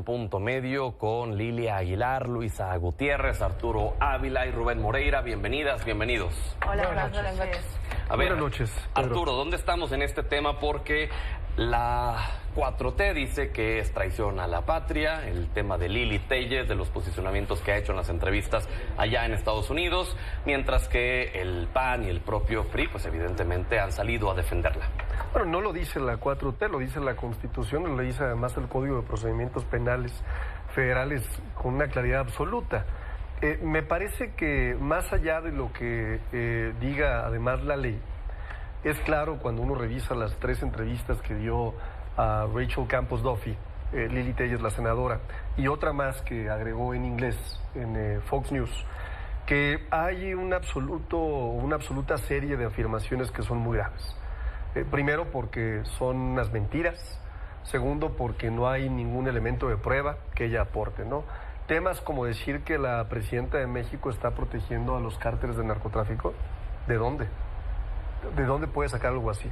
Punto medio con Lilia Aguilar, Luisa Gutiérrez, Arturo Ávila y Rubén Moreira. Bienvenidas, bienvenidos. Hola, buenas noches. A ver, buenas noches, Arturo, ¿dónde estamos en este tema? Porque la 4T dice que es traición a la patria, el tema de Lili Tellez, de los posicionamientos que ha hecho en las entrevistas allá en Estados Unidos, mientras que el PAN y el propio PRI, pues evidentemente han salido a defenderla. Bueno, no lo dice la 4T, lo dice la Constitución, lo dice además el Código de Procedimientos Penales Federales con una claridad absoluta. Me parece que más allá de lo que diga además la ley, es claro cuando uno revisa las 3 entrevistas que dio a Rachel Campos Duffy, Lili Tellez, la senadora, y otra más que agregó en inglés en Fox News, que hay una absoluta serie de afirmaciones que son muy graves. Primero, porque son unas mentiras. Segundo, porque no hay ningún elemento de prueba que ella aporte, ¿no? Temas como decir que la presidenta de México está protegiendo a los cárteles de narcotráfico. ¿De dónde? ¿De dónde puede sacar algo así?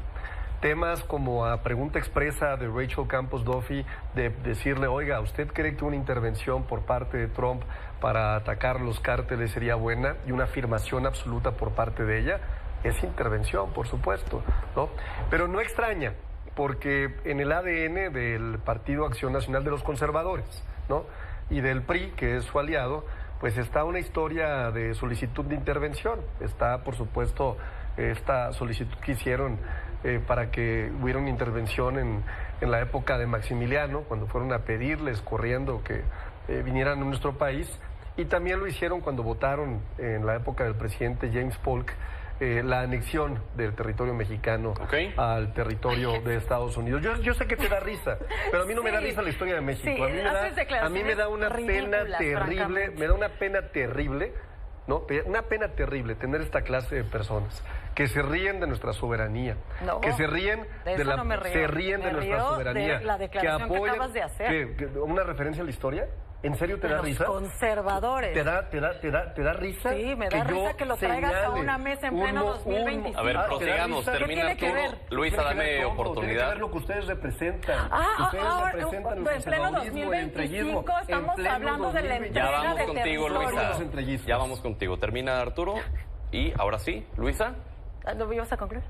Temas como a pregunta expresa de Rachel Campos Duffy de decirle, oiga, ¿usted cree que una intervención por parte de Trump para atacar los cárteles sería buena? Y una afirmación absoluta por parte de ella. Es intervención, por supuesto, ¿no? Pero no extraña, porque en el ADN del Partido Acción Nacional de los Conservadores, ¿no? Y del PRI, que es su aliado, pues está una historia de solicitud de intervención. Está, por supuesto, esta solicitud que hicieron para que hubiera una intervención en la época de Maximiliano, cuando fueron a pedirles corriendo que vinieran a nuestro país, y también lo hicieron cuando votaron en la época del presidente James Polk la anexión del territorio mexicano al territorio de Estados Unidos. Yo sé que te da risa, pero a mí no me da risa la historia de México. Sí, a mí me da una pena terrible, ¿no? Una pena terrible tener esta clase de personas que se ríen de nuestra soberanía, que se ríen de nuestra soberanía, de la declaración que acabas de hacer. ¿Una referencia a la historia? ¿En serio te da risa? Los conservadores. ¿Te da risa? Sí, me da risa que lo traigas a una mesa en pleno 2025. A ver, prosigamos, termina tú. Luisa, dame oportunidad. Tiene que ver lo que ustedes representan. Ahora, representan en pleno 2025 estamos hablando de la entrega de territorio. Ya vamos contigo. Termina Arturo. Y ahora sí, Luisa. ¿Lo ibas a concluir?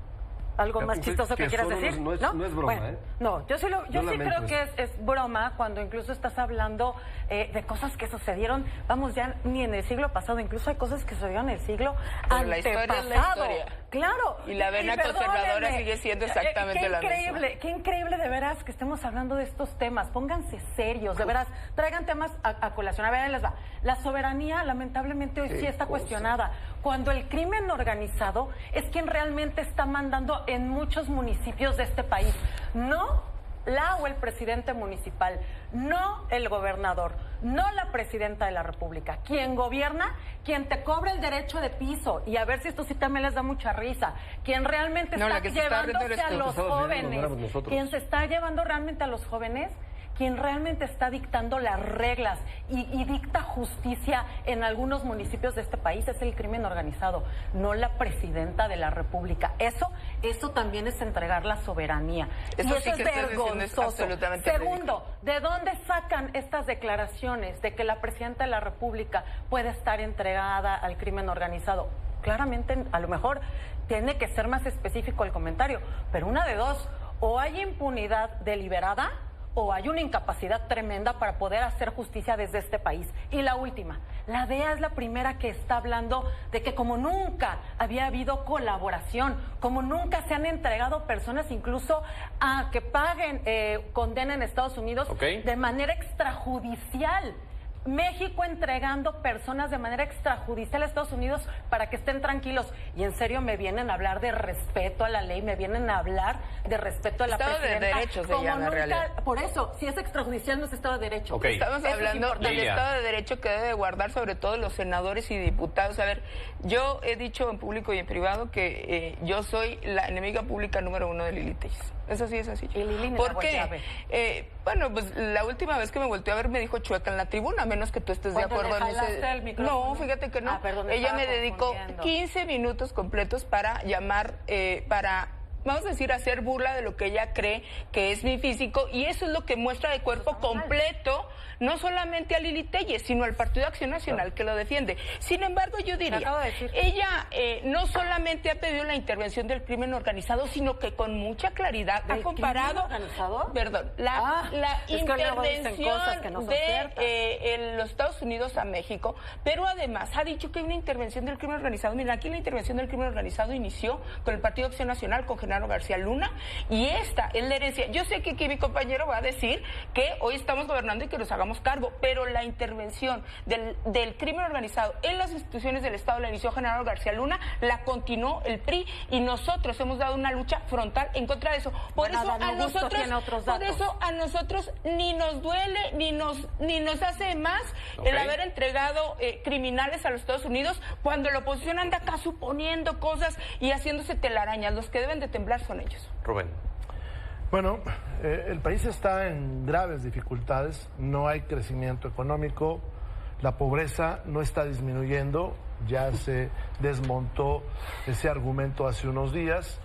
¿Algo más chistoso que quieras decir? No es broma, bueno, no, yo sí creo que es broma cuando incluso estás hablando de cosas que sucedieron, vamos, ya ni en el siglo pasado, incluso hay cosas que sucedieron en el siglo antepasado. La historia es la historia. Claro. Y la vena conservadora sigue siendo exactamente la misma. Qué increíble de veras que estemos hablando de estos temas. Pónganse serios, de veras. Traigan temas a colación. A ver, ahí les va. La soberanía, lamentablemente, hoy sí está cuestionada. Cuando el crimen organizado es quien realmente está mandando en muchos municipios de este país. No la o el presidente municipal, no el gobernador, no la presidenta de la República. Quien gobierna, quien te cobra el derecho de piso, y a ver si esto sí también les da mucha risa, quien realmente está llevándose a los jóvenes, quien se está llevando realmente a los jóvenes, quien realmente está dictando las reglas y dicta justicia en algunos municipios de este país es el crimen organizado, no la presidenta de la República. Eso también es entregar la soberanía. Eso y eso sí es vergonzoso. Segundo, ¿de dónde sacan estas declaraciones de que la presidenta de la República puede estar entregada al crimen organizado? Claramente, a lo mejor tiene que ser más específico el comentario, pero una de dos, o hay impunidad deliberada o hay una incapacidad tremenda para poder hacer justicia desde este país. Y la última, la DEA es la primera que está hablando de que como nunca había habido colaboración, como nunca se han entregado personas incluso a que paguen condena en Estados Unidos de manera extrajudicial. México entregando personas de manera extrajudicial a Estados Unidos para que estén tranquilos. Y en serio me vienen a hablar de respeto a la ley, me vienen a hablar de respeto a la presidenta. Estado de Derecho se llama en realidad. Por eso, si es extrajudicial no es Estado de Derecho. Estamos hablando del Estado de Derecho que debe guardar sobre todo los senadores y diputados. A ver, yo he dicho en público y en privado que yo soy la enemiga pública número 1 de Lili Tellez. Eso sí es así. ¿Por qué? Bueno, pues la última vez que me volteó a ver me dijo chueca en la tribuna, a menos que tú estés de acuerdo en ese... No, fíjate que no. Ella me dedicó 15 minutos completos para llamar, para vamos a decir, hacer burla de lo que ella cree que es mi físico, y eso es lo que muestra de cuerpo completo, no solamente a Lili Téllez, sino al Partido Acción Nacional que lo defiende. Sin embargo, yo diría, ella no solamente ha pedido la intervención del crimen organizado, sino que con mucha claridad ha comparado, perdón, la intervención de los Estados Unidos a México, pero además ha dicho que hay una intervención del crimen organizado. Mira, aquí la intervención del crimen organizado inició con el Partido Acción Nacional, con Genaro García Luna, y esta es la herencia. Yo sé que aquí mi compañero va a decir que hoy estamos gobernando y que nos hagamos cargo, pero la intervención del crimen organizado en las instituciones del Estado la inició Genaro García Luna, la continuó el PRI, y nosotros hemos dado una lucha frontal en contra de eso. Por eso a nosotros ni nos duele ni nos hace más el haber entregado criminales a los Estados Unidos, cuando la oposición anda acá suponiendo cosas y haciéndose telarañas. Los que deben de temblar son ellos. Rubén. Bueno, el país está en graves dificultades, no hay crecimiento económico, la pobreza no está disminuyendo, ya se desmontó ese argumento hace unos días.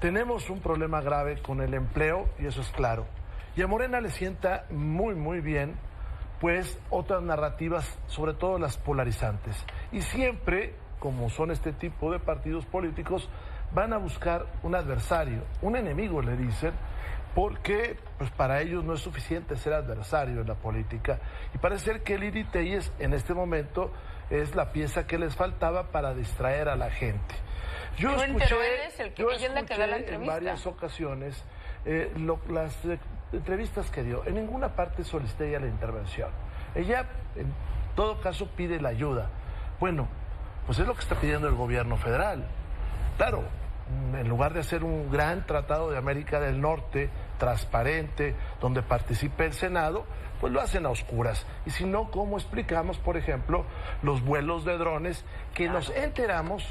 Tenemos un problema grave con el empleo, y eso es claro. Y a Morena le sienta muy bien, pues, otras narrativas, sobre todo las polarizantes. Y siempre, como son este tipo de partidos políticos, van a buscar un adversario, un enemigo, le dicen, porque pues para ellos no es suficiente ser adversario en la política. Y parece ser que Lili Téllez en este momento es la pieza que les faltaba para distraer a la gente. Yo escuché en varias ocasiones las entrevistas que dio. En ninguna parte solicité ella la intervención. Ella, en todo caso, pide la ayuda. Bueno, pues es lo que está pidiendo el gobierno federal. Claro, en lugar de hacer un gran tratado de América del Norte, transparente, donde participe el Senado, pues lo hacen a oscuras. Y si no, ¿cómo explicamos, por ejemplo, los vuelos de drones que nos enteramos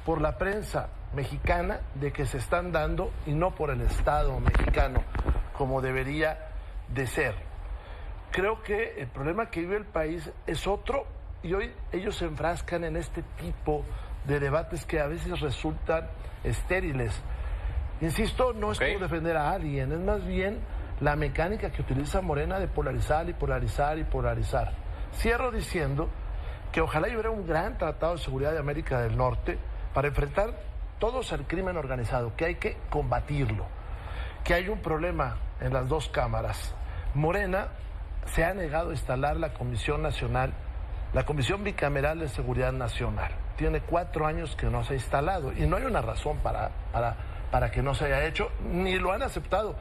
por la prensa mexicana de que se están dando, y no por el Estado mexicano, como debería de ser? Creo que el problema que vive el país es otro, y hoy ellos se enfrascan en este tipo de debates que a veces resultan estériles. Insisto, no es por defender a alguien, es más bien la mecánica que utiliza Morena de polarizar y polarizar y polarizar. Cierro diciendo que ojalá hubiera un gran tratado de seguridad de América del Norte para enfrentar todos al crimen organizado, que hay que combatirlo, que hay un problema en las dos cámaras. Morena se ha negado a instalar la Comisión Nacional, la Comisión Bicameral de Seguridad Nacional. Tiene 4 años que no se ha instalado y no hay una razón para que no se haya hecho, ni lo han aceptado.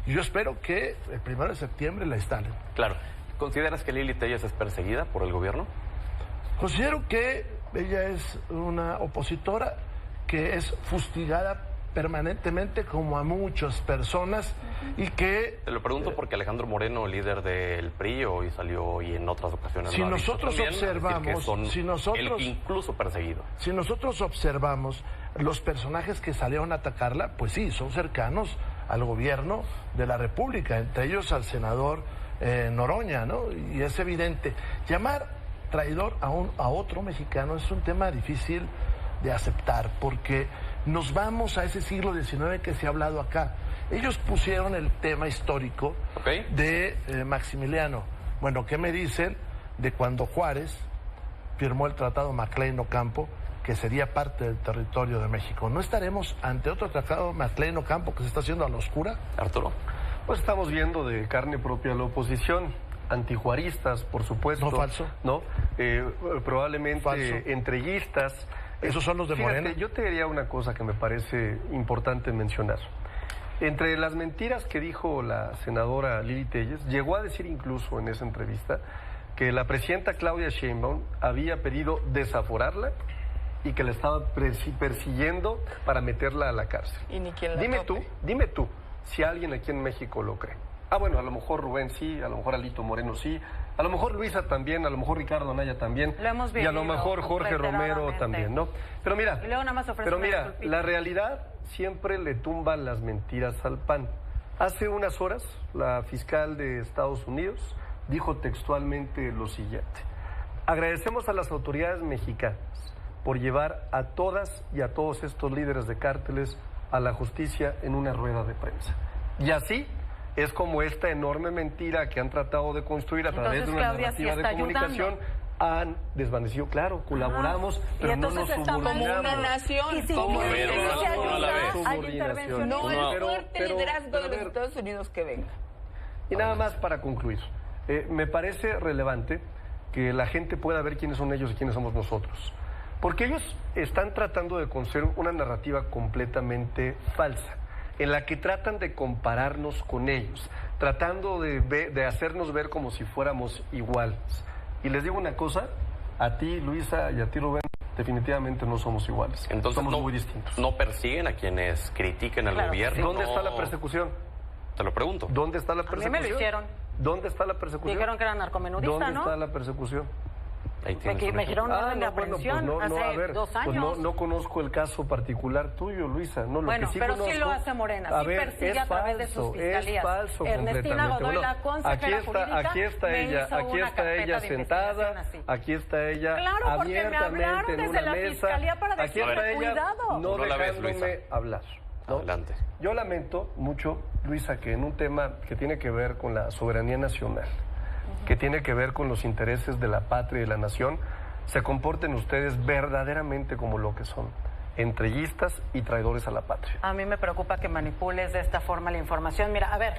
Y yo espero que el 1 de septiembre la instalen. Claro. ¿Consideras que Lili Téllez es perseguida por el gobierno? Considero que ella es una opositora que es fustigada permanentemente, como a muchas personas, y que... Te lo pregunto porque Alejandro Moreno, líder del PRI, hoy salió y en otras ocasiones si nosotros también, observamos, el incluso perseguido. Si nosotros observamos los personajes que salieron a atacarla, pues sí, son cercanos al gobierno de la República, entre ellos al senador Noroña, ¿no? Y es evidente, llamar traidor a otro mexicano es un tema difícil de aceptar, porque nos vamos a ese siglo XIX que se ha hablado acá. Ellos pusieron el tema histórico de Maximiliano. Bueno, ¿qué me dicen de cuando Juárez firmó el tratado Maclean-Ocampo, que sería parte del territorio de México? ¿No estaremos ante otro tratado Maclean-Ocampo que se está haciendo a la oscura? Arturo. Pues estamos viendo de carne propia la oposición, antijuaristas, por supuesto. No, falso. ¿No? Probablemente falso. Entreguistas. Esos son los de Morena. Fíjate, yo te diría una cosa que me parece importante mencionar. Entre las mentiras que dijo la senadora Lili Téllez, llegó a decir incluso en esa entrevista que la presidenta Claudia Sheinbaum había pedido desaforarla y que la estaba persiguiendo para meterla a la cárcel. Y ni quien la dime tú, si alguien aquí en México lo cree. Ah, bueno, a lo mejor Rubén sí, a lo mejor Alito Moreno sí, a lo mejor Luisa también, a lo mejor Ricardo Anaya también, lo hemos vivido, y a lo mejor Jorge Romero también, ¿no? Pero mira, la realidad siempre le tumba las mentiras al PAN. Hace unas horas, la fiscal de Estados Unidos dijo textualmente lo siguiente: agradecemos a las autoridades mexicanas por llevar a todas y a todos estos líderes de cárteles a la justicia en una rueda de prensa. Y así es como esta enorme mentira que han tratado de construir a través de una narrativa de comunicación han desvanecido. Claro, colaboramos, pero no nos subordinamos. Como una nación. Y si como hay intervención. No el fuerte liderazgo de los Estados Unidos que venga. Y nada más para concluir. Me parece relevante que la gente pueda ver quiénes son ellos y quiénes somos nosotros. Porque ellos están tratando de construir una narrativa completamente falsa, en la que tratan de compararnos con ellos, tratando de hacernos ver como si fuéramos iguales. Y les digo una cosa, a ti, Luisa, y a ti, Rubén, definitivamente no somos iguales. Entonces somos muy distintos. ¿No persiguen a quienes critiquen al gobierno? Sí. ¿Dónde está la persecución? Te lo pregunto. ¿Dónde está la persecución? A mí me lo hicieron. ¿Dónde está la persecución? Dijeron que era narcomenudista, ¿Dónde ¿no? está la persecución? Ahí tienes Me dijeron orden de aprehensión hace 2 años. No conozco el caso particular tuyo, Luisa. No, bueno, que sí pero conozco, sí lo hace Morena, sí persigue a través de sus fiscalías. Es falso, Ernestina Godoy, bueno, la consejera jurídica, aquí está ella sentada, aquí está ella claro, porque me hablaron abiertamente en desde una la mesa, fiscalía para aquí está decirme ella cuidado. no la ves, dejándome Luisa. hablar. ¿no? Adelante. Yo lamento mucho, Luisa, que en un tema que tiene que ver con la soberanía nacional, que tiene que ver con los intereses de la patria y de la nación, se comporten ustedes verdaderamente como lo que son, entreguistas y traidores a la patria. A mí me preocupa que manipules de esta forma la información. Mira, a ver,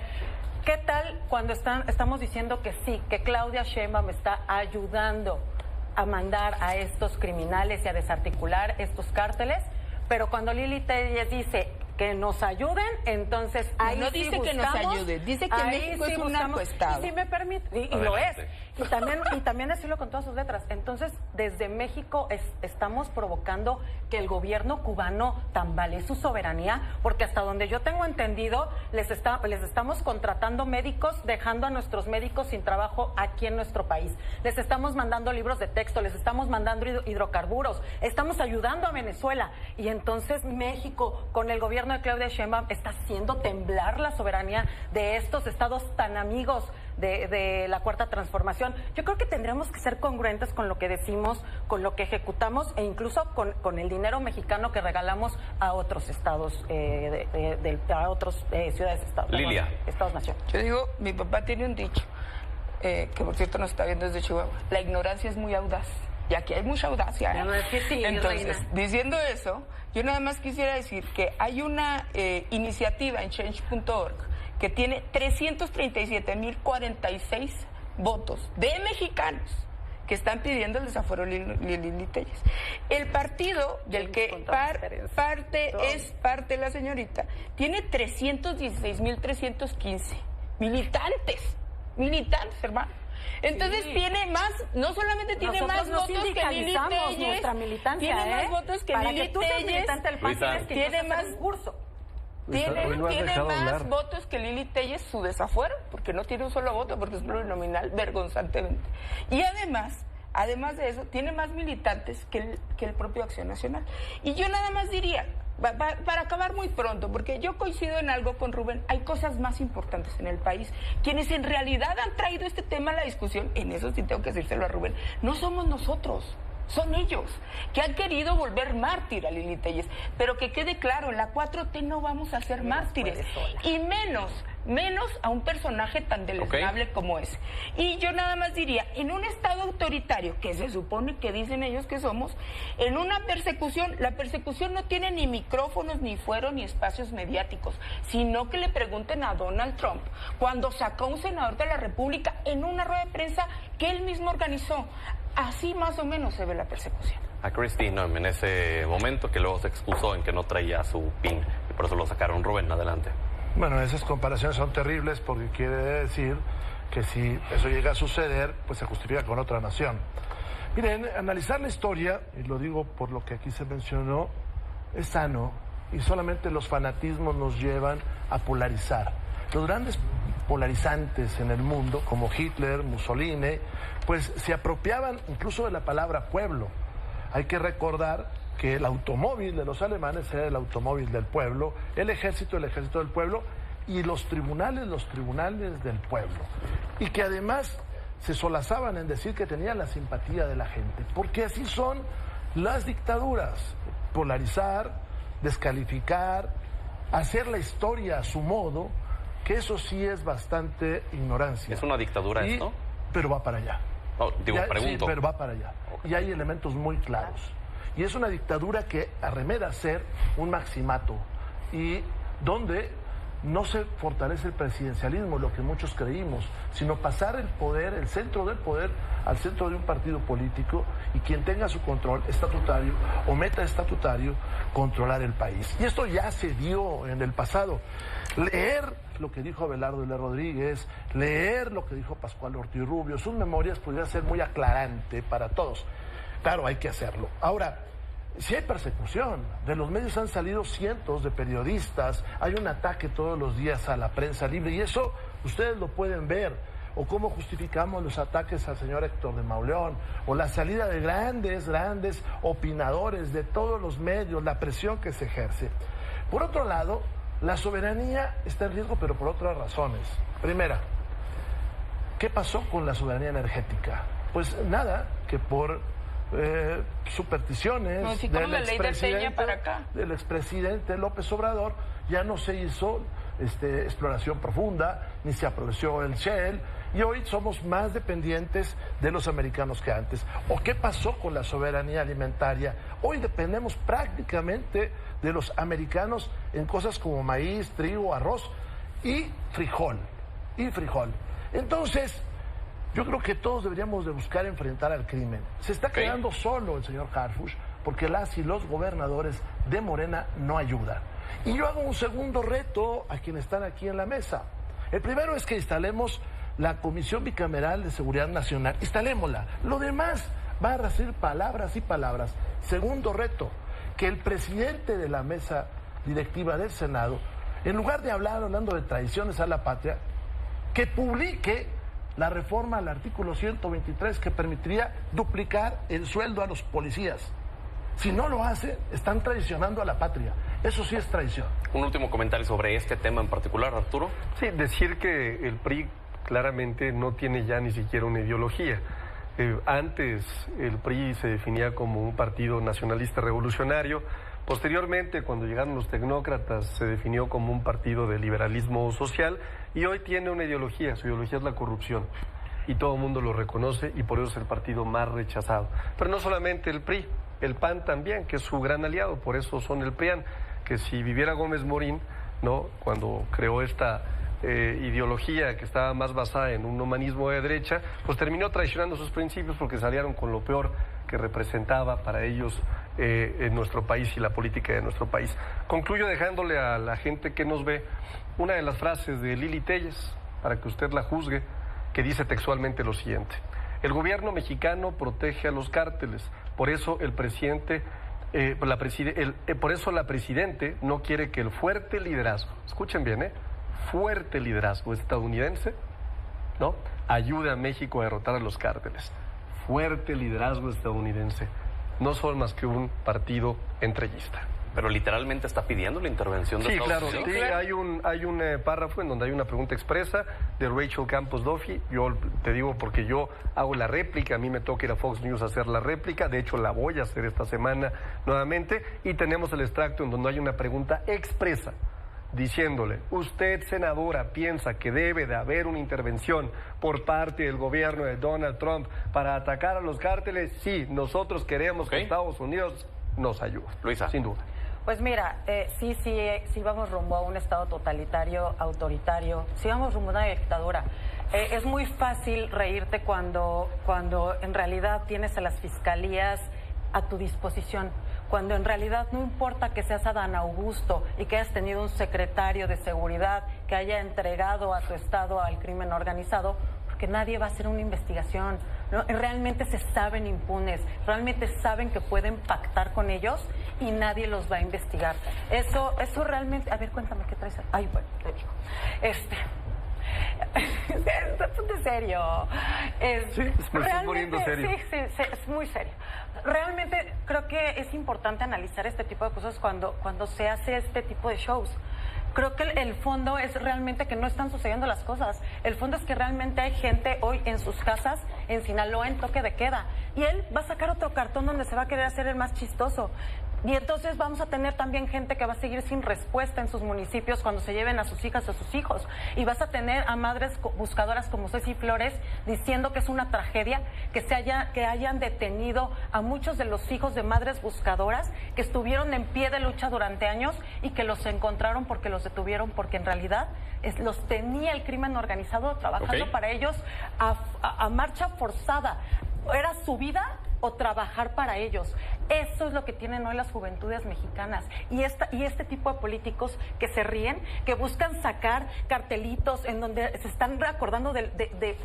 ¿qué tal cuando estamos diciendo que sí, que Claudia Sheinbaum está ayudando a mandar a estos criminales y a desarticular estos cárteles? Pero cuando Lili Telles dice que nos ayuden, entonces ahí no dice sí que nos ayude, dice que México es un narcoestado. Y si me permite, y lo es. Y también decirlo con todas sus letras. Entonces, desde México estamos provocando que el gobierno cubano tambalee su soberanía, porque hasta donde yo tengo entendido, les estamos contratando médicos, dejando a nuestros médicos sin trabajo aquí en nuestro país. Les estamos mandando libros de texto, les estamos mandando hidrocarburos, estamos ayudando a Venezuela. Y entonces México, con el gobierno de Claudia Sheinbaum, está haciendo temblar la soberanía de estos estados tan amigos de la Cuarta Transformación. Yo creo que tendríamos que ser congruentes con lo que decimos, con lo que ejecutamos e incluso con el dinero mexicano que regalamos a otros estados, a otras ciudades-estados. Lilia. Estados-nación. Yo digo, mi papá tiene un dicho, que por cierto nos está viendo desde Chihuahua: la ignorancia es muy audaz. Y aquí hay mucha audacia. No, es que sí, entonces, reina. diciendo eso, yo nada más quisiera decir que hay una iniciativa en change.org que tiene 337,046 votos de mexicanos que están pidiendo el desafuero de Lili Telles. El partido del que es parte la señorita tiene 316,315 militantes, hermano. Entonces sí. Tiene más, no solamente tiene nosotros más votos que Lili Telles, nuestra militancia, tiene más votos que Lili Telles, tiene más curso. Tiene más votos que Lili Telles su desafuero, porque no tiene un solo voto, porque es plurinominal, vergonzantemente. Y además de eso, tiene más militantes que el propio Acción Nacional. Y yo nada más diría, para acabar muy pronto, porque yo coincido en algo con Rubén, hay cosas más importantes en el país. Quienes en realidad han traído este tema a la discusión, en eso sí tengo que decírselo a Rubén, no somos nosotros. Son ellos, que han querido volver mártir a Lili Telles. Pero que quede claro, en la 4T no vamos a ser mártires. Y menos a un personaje tan deleznable como ese. Y yo nada más diría, en un estado autoritario, que se supone que dicen ellos que somos, en una persecución, la persecución no tiene ni micrófonos, ni fueros, ni espacios mediáticos, sino que le pregunten a Donald Trump, cuando sacó a un senador de la República en una rueda de prensa que él mismo organizó. Así más o menos se ve la persecución. A Kristi Noem en ese momento, que luego se excusó en que no traía su PIN y por eso lo sacaron. Rubén, adelante. Bueno, esas comparaciones son terribles porque quiere decir que si eso llega a suceder, pues se justifica con otra nación. Miren, analizar la historia, y lo digo por lo que aquí se mencionó, es sano y solamente los fanatismos nos llevan a polarizar. Los grandes polarizantes en el mundo, como Hitler, Mussolini, pues se apropiaban incluso de la palabra pueblo. Hay que recordar que el automóvil de los alemanes era el automóvil del pueblo, el ejército del pueblo, y los tribunales del pueblo. Y que además se solazaban en decir que tenían la simpatía de la gente, porque así son las dictaduras: polarizar, descalificar hacer la historia a su modo, que eso sí es bastante ignorancia. ¿Es una dictadura esto? Pero va para allá. Oh, pregunto. Sí, pero va para allá. Okay. Y hay elementos muy claros. Y es una dictadura que arremeda a ser un maximato y donde no se fortalece el presidencialismo, lo que muchos creímos, sino pasar el poder, el centro del poder, al centro de un partido político y quien tenga su control estatutario o metaestatutario, controlar el país. Y esto ya se dio en el pasado. Leer lo que dijo Abelardo L. Rodríguez, leer lo que dijo Pascual Ortiz Rubio, sus memorias podría ser muy aclarante para todos. Claro, hay que hacerlo. Ahora, si hay persecución, de los medios han salido cientos de periodistas, hay un ataque todos los días a la prensa libre y eso ustedes lo pueden ver. O cómo justificamos los ataques al señor Héctor de Mauleón, o la salida de grandes opinadores de todos los medios, la presión que se ejerce. Por otro lado, la soberanía está en riesgo, pero por otras razones. Primera, ¿qué pasó con la soberanía energética? Pues nada, que por supersticiones del expresidente López Obrador ya no se hizo exploración profunda, ni se aprovechó el Shell, y hoy somos más dependientes de los americanos que antes. ¿O qué pasó con la soberanía alimentaria? Hoy dependemos prácticamente de los americanos en cosas como maíz, trigo, arroz y frijol. Entonces, yo creo que todos deberíamos de buscar enfrentar al crimen. Se está quedando solo el señor Harfuch porque las y los gobernadores de Morena no ayudan. Y yo hago un segundo reto a quienes están aquí en la mesa. El primero es que instalemos la Comisión Bicameral de Seguridad Nacional. Instalémosla. Lo demás va a recibir palabras y palabras. Segundo reto, que el presidente de la mesa directiva del Senado, en lugar de hablando de traiciones a la patria, que publique la reforma al artículo 123 que permitiría duplicar el sueldo a los policías. Si no lo hace, están traicionando a la patria. Eso sí es traición. Un último comentario sobre este tema en particular, Arturo. Sí, decir que el PRI claramente no tiene ya ni siquiera una ideología. Antes el PRI se definía como un partido nacionalista revolucionario. Posteriormente, cuando llegaron los tecnócratas, se definió como un partido de liberalismo social y hoy tiene una ideología. Su ideología es la corrupción y todo el mundo lo reconoce y por eso es el partido más rechazado. Pero no solamente el PRI, el PAN también, que es su gran aliado, por eso son el PRIAN, que si viviera Gómez Morín, ¿no?, cuando creó esta ideología que estaba más basada en un humanismo de derecha, pues terminó traicionando sus principios porque salieron con lo peor que representaba para ellos en nuestro país y la política de nuestro país. Concluyo dejándole a la gente que nos ve una de las frases de Lili Téllez, para que usted la juzgue, que dice textualmente lo siguiente: el gobierno mexicano protege a los cárteles, por eso el presidente... por eso la presidente no quiere que el fuerte liderazgo, escuchen bien, fuerte liderazgo estadounidense, ¿no?, ayude a México a derrotar a los cárteles. Fuerte liderazgo estadounidense. No son más que un partido entreguista. Pero literalmente está pidiendo la intervención de Estados Unidos. Sí, hay un párrafo en donde hay una pregunta expresa de Rachel Campos Duffy. Yo te digo porque yo hago la réplica, a mí me toca ir a Fox News a hacer la réplica, de hecho la voy a hacer esta semana nuevamente, y tenemos el extracto en donde hay una pregunta expresa diciéndole: usted, senadora, piensa que debe de haber una intervención por parte del gobierno de Donald Trump para atacar a los cárteles. Sí, nosotros queremos que Estados Unidos nos ayude. Luisa. Sin duda. Pues mira, sí vamos rumbo a un estado totalitario, autoritario, sí vamos rumbo a una dictadura. Es muy fácil reírte cuando en realidad tienes a las fiscalías a tu disposición, cuando en realidad no importa que seas Adán Augusto y que hayas tenido un secretario de seguridad que haya entregado a tu estado al crimen organizado, porque nadie va a hacer una investigación, ¿no? Realmente se saben impunes, realmente saben que pueden pactar con ellos y nadie los va a investigar. Eso realmente... A ver, cuéntame qué traes. Ay, bueno, te digo. Ponte serio. Sí, me estoy poniendo serio. Sí, es muy serio. Realmente creo que es importante analizar este tipo de cosas cuando se hace este tipo de shows. Creo que el fondo es realmente que no están sucediendo las cosas. El fondo es que realmente hay gente hoy en sus casas, en Sinaloa, en toque de queda. Y él va a sacar otro cartón donde se va a querer hacer el más chistoso. Y entonces vamos a tener también gente que va a seguir sin respuesta en sus municipios cuando se lleven a sus hijas o a sus hijos. Y vas a tener a madres buscadoras como Ceci Flores diciendo que es una tragedia que hayan detenido a muchos de los hijos de madres buscadoras que estuvieron en pie de lucha durante años y que los encontraron porque los detuvieron, porque en realidad los tenía el crimen organizado trabajando para ellos a marcha forzada. Era su vida o trabajar para ellos. Eso es lo que tienen hoy las juventudes mexicanas. Y este tipo de políticos que se ríen, que buscan sacar cartelitos en donde se están recordando de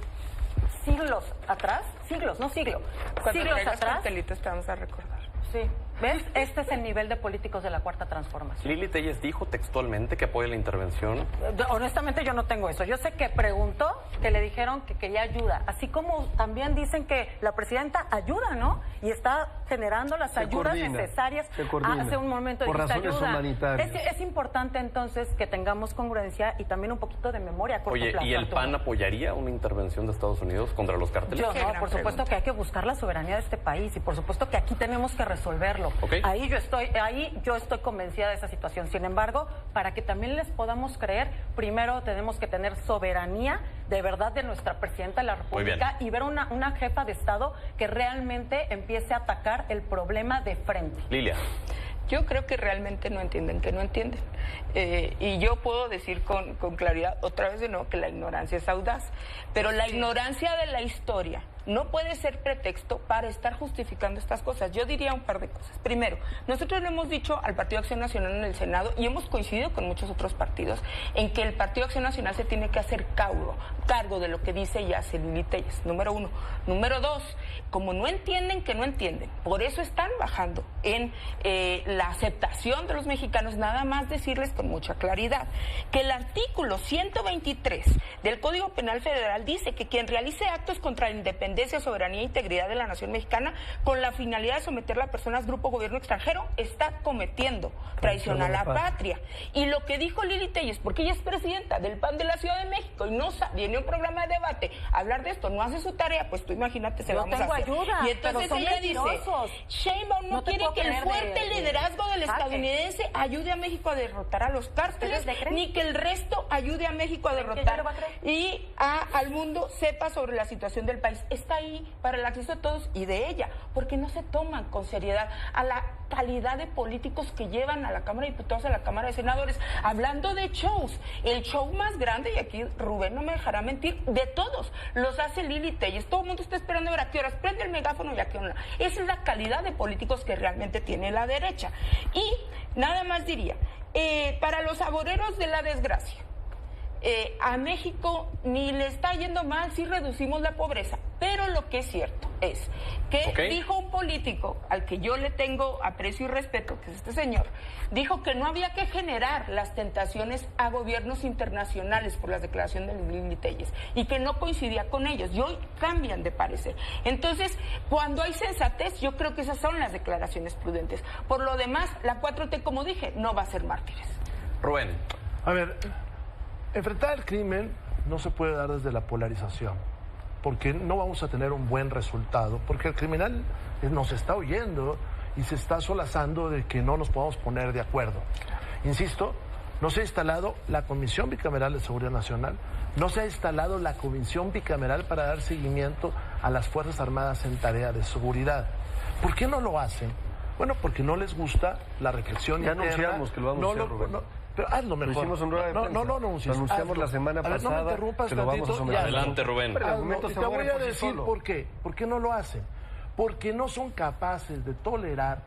siglos atrás, siglos, no siglo, Cuando siglos atrás. cartelitos te vamos a recordar. Sí, ¿ves? Este es el nivel de políticos de la Cuarta Transformación. Lili Téllez dijo textualmente que apoya la intervención. Honestamente yo no tengo eso. Yo sé que preguntó, que le dijeron que quería ayuda. Así como también dicen que la presidenta ayuda, ¿no? Y está generando las ayudas necesarias. Hace un momento por dijiste razones ayuda. humanitarias. Es importante entonces que tengamos congruencia y también un poquito de memoria a corto Oye, plazo, ¿y el Arturo. PAN apoyaría una intervención de Estados Unidos contra los cárteles? Yo no, por supuesto que hay que buscar la soberanía de este país y por supuesto que aquí tenemos que resolverlo. Okay. Ahí yo estoy convencida de esa situación. Sin embargo, para que también les podamos creer, primero tenemos que tener soberanía de verdad de nuestra presidenta de la República y ver una jefa de Estado que realmente empiece a atacar el problema de frente. Lilia. Yo creo que realmente no entienden, que no entienden. Y yo puedo decir con claridad, otra vez de nuevo, que la ignorancia es audaz. Pero la ignorancia de la historia no puede ser pretexto para estar justificando estas cosas. Yo diría un par de cosas. Primero, nosotros le hemos dicho al Partido Acción Nacional en el Senado, y hemos coincidido con muchos otros partidos, en que el Partido Acción Nacional se tiene que hacer cargo de lo que dice y hace Lili Téllez, número uno. Número dos, como no entienden que no entienden, por eso están bajando en la aceptación de los mexicanos. Nada más decirles con mucha claridad que el artículo 123 del Código Penal Federal dice que quien realice actos contra la independencia, soberanía e integridad de la nación mexicana con la finalidad de someterla a personas, grupo, gobierno extranjero, está cometiendo traición a la patria. Y lo que dijo Lili Téllez, porque ella es presidenta del PAN de la Ciudad de México y no viene a un programa de debate a hablar de esto, no hace su tarea, pues tú imagínate, se lo vamos a hacer. Ayuda, y entonces ella dice, Sheinbaum no quiere que el fuerte liderazgo del estadounidense ayude a México a derrotar a los cárteles, ni que el resto ayude a México a derrotar y al mundo sepa sobre la situación del país. Está ahí para el acceso de todos y de ella, porque no se toman con seriedad a la calidad de políticos que llevan a la Cámara de Diputados, a la Cámara de Senadores. Hablando de shows, el show más grande, y aquí Rubén no me dejará mentir, de todos, los hace Lili Téllez. Todo el mundo está esperando a ver a qué horas prende el megáfono y a qué hora. Esa es la calidad de políticos que realmente tiene la derecha. Y nada más diría, para los saboreros de la desgracia, a México ni le está yendo mal si reducimos la pobreza, pero lo que es cierto es que dijo un político al que yo le tengo aprecio y respeto, que es este señor, dijo que no había que generar las tentaciones a gobiernos internacionales por la declaración de Lili Téllez y que no coincidía con ellos, y hoy cambian de parecer. Entonces, cuando hay sensatez, yo creo que esas son las declaraciones prudentes. Por lo demás, la 4T, como dije, no va a ser mártires. Rubén. A ver, enfrentar el crimen no se puede dar desde la polarización, porque no vamos a tener un buen resultado, porque el criminal nos está oyendo y se está solazando de que no nos podamos poner de acuerdo. Insisto, no se ha instalado la Comisión Bicameral de Seguridad Nacional, no se ha instalado la Comisión Bicameral para dar seguimiento a las Fuerzas Armadas en tarea de seguridad. ¿Por qué no lo hacen? Bueno, porque no les gusta la reflexión ya interna. anunciamos que lo vamos a hacer, Rubén. Pero hazlo mejor. Lo hicimos en rueda de prensa. No anuncies. Lo anunciamos la semana pasada. No me interrumpas que lo vamos a someter. Adelante, Rubén. Pero el argumento se te voy mueve a por sí decir solo. por qué. ¿Por qué no lo hacen? Porque no son capaces de tolerar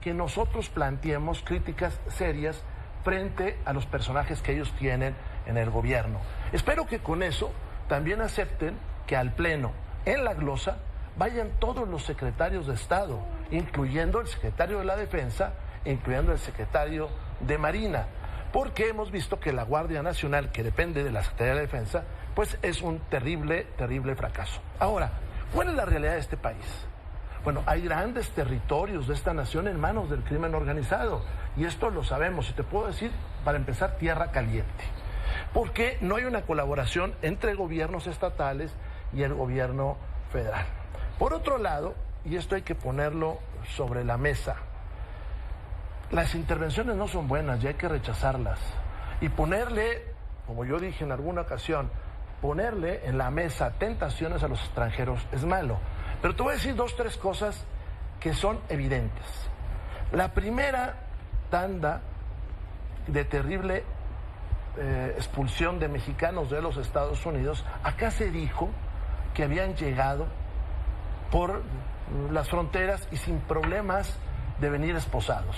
que nosotros planteemos críticas serias frente a los personajes que ellos tienen en el gobierno. Espero que con eso también acepten que al Pleno, en la glosa, vayan todos los secretarios de Estado, incluyendo el secretario de la Defensa, incluyendo el secretario de Marina, porque hemos visto que la Guardia Nacional, que depende de la Secretaría de la Defensa, pues es un terrible fracaso. Ahora, ¿cuál es la realidad de este país? Bueno, hay grandes territorios de esta nación en manos del crimen organizado, y esto lo sabemos, y te puedo decir, para empezar, tierra caliente, porque no hay una colaboración entre gobiernos estatales y el gobierno federal. Por otro lado, y esto hay que ponerlo sobre la mesa, las intervenciones no son buenas y hay que rechazarlas. Y ponerle, como yo dije en alguna ocasión, ponerle en la mesa tentaciones a los extranjeros es malo. Pero te voy a decir 2, 3 cosas que son evidentes. La primera tanda de terrible expulsión de mexicanos de los Estados Unidos, acá se dijo que habían llegado por las fronteras y sin problemas de venir esposados.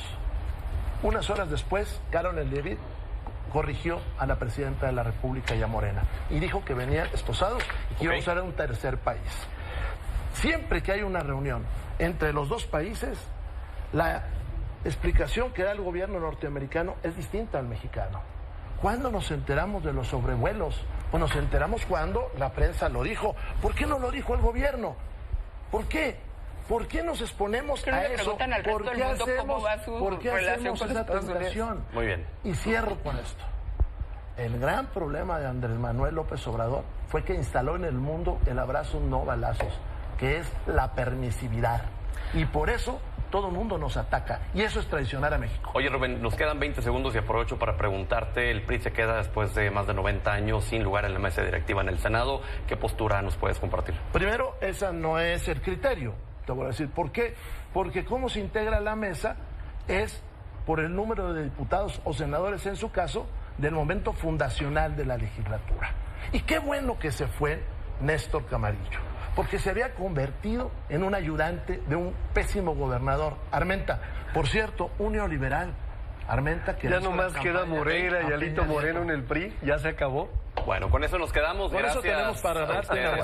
Unas horas después, Carol Leavitt corrigió a la presidenta de la República y a Morena y dijo que venían esposados y que íbamos a ser un tercer país. Siempre que hay una reunión entre los dos países, la explicación que da el gobierno norteamericano es distinta al mexicano. ¿Cuándo nos enteramos de los sobrevuelos? Pues nos enteramos cuando la prensa lo dijo. ¿Por qué no lo dijo el gobierno? ¿Por qué? ¿Por qué nos exponemos a eso? ¿Por qué hacemos esa tentación? Muy bien. Y cierro con esto. El gran problema de Andrés Manuel López Obrador fue que instaló en el mundo el abrazo no balazos, que es la permisividad. Y por eso todo el mundo nos ataca. Y eso es traicionar a México. Oye, Rubén, nos quedan 20 segundos y aprovecho para preguntarte. El PRI se queda después de más de 90 años sin lugar en la mesa directiva en el Senado. ¿Qué postura nos puedes compartir? Primero, ese no es el criterio. Te voy a decir por qué. Porque cómo se integra la mesa es por el número de diputados o senadores, en su caso, del momento fundacional de la legislatura. Y qué bueno que se fue Néstor Camarillo, porque se había convertido en un ayudante de un pésimo gobernador. Armenta, por cierto, un neoliberal. Armenta, que ya nomás queda Moreira y Alito Moreno en el PRI, ya se acabó. Bueno, con eso nos quedamos. Con Gracias. eso tenemos para darte